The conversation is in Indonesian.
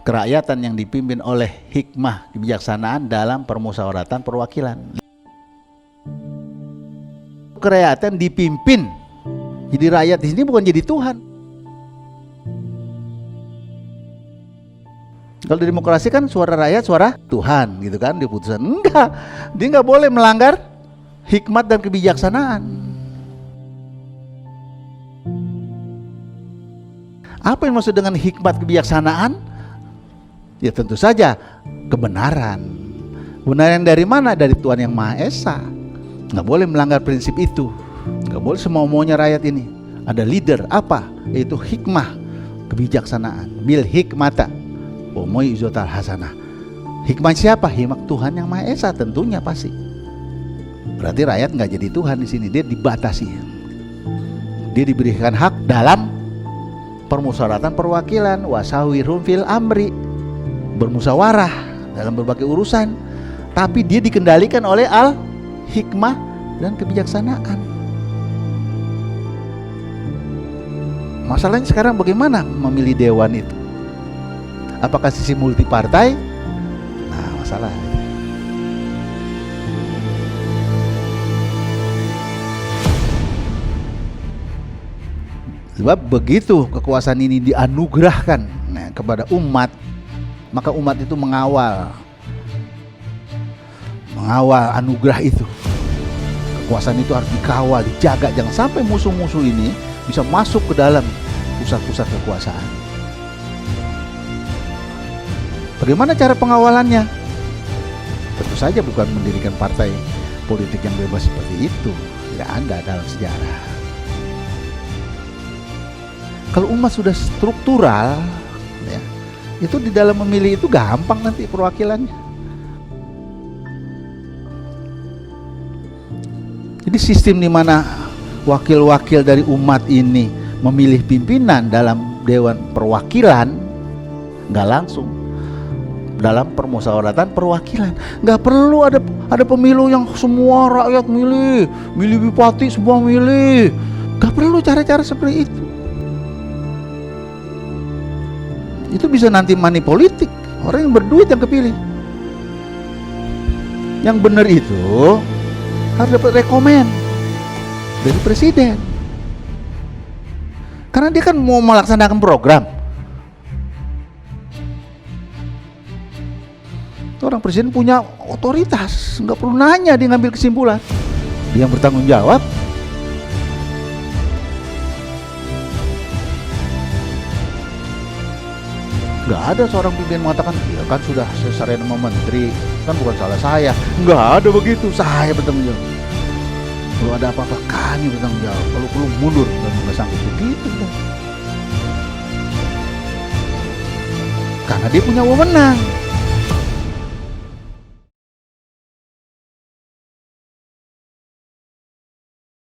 kerakyatan yang dipimpin oleh hikmah kebijaksanaan dalam permusyawaratan perwakilan. Kerakyatan dipimpin, jadi rakyat di sini bukan jadi Tuhan. Kalau di demokrasi kan suara rakyat suara Tuhan gitu kan, diputusan. Enggak, dia nggak boleh melanggar hikmat dan kebijaksanaan. Apa yang maksud dengan hikmat kebijaksanaan? Ya tentu saja kebenaran. Kebenaran dari mana? Dari Tuhan yang Maha Esa. Nggak boleh melanggar prinsip itu. Nggak boleh semau-maunya rakyat ini. Ada leader apa? Yaitu hikmah kebijaksanaan. Bil hikmata wa izotal hasanah. Hikmah siapa? Hikmah Tuhan yang Maha Esa tentunya pasti. Berarti rakyat nggak jadi Tuhan di sini. Dia dibatasi. Dia diberikan hak dalam permusyawaratan perwakilan, wasawirhum fil amri, bermusyawarah dalam berbagai urusan, tapi dia dikendalikan oleh al hikmah dan kebijaksanaan. Masalahnya sekarang bagaimana memilih dewan itu? Apakah sisi multi partai? Nah, masalah. Sebab begitu kekuasaan ini dianugerahkan kepada umat, maka umat itu mengawal anugerah itu. Kekuasaan itu harus dikawal, dijaga, jangan sampai musuh-musuh ini bisa masuk ke dalam pusat-pusat kekuasaan. Bagaimana cara pengawalannya? Tentu saja bukan mendirikan partai politik yang bebas seperti itu. Tidak ada dalam sejarah. Kalau umat sudah struktural, ya, itu di dalam memilih itu gampang nanti perwakilannya. Jadi sistem di mana wakil-wakil dari umat ini memilih pimpinan dalam dewan perwakilan nggak langsung, dalam permusyawaratan perwakilan. Nggak perlu ada pemilu yang semua rakyat milih bupati semua milih. Nggak perlu cara-cara seperti itu. Itu bisa nanti money politik, orang yang berduit yang kepilih. Yang benar itu harus dapat rekomen dari presiden, karena dia kan mau melaksanakan program. Orang presiden punya otoritas, nggak perlu nanya, dia ngambil kesimpulan, dia yang bertanggung jawab. Nggak ada seorang pimpinan mengatakan, ya kan sudah selesai nama menteri, kan bukan salah saya. Nggak ada begitu, saya bertanggung jawab. Kalau ada apa-apa kami bertanggung jawab, kalau perlu mundur dan nggak sanggup begitu. Karena dia punya wewenang.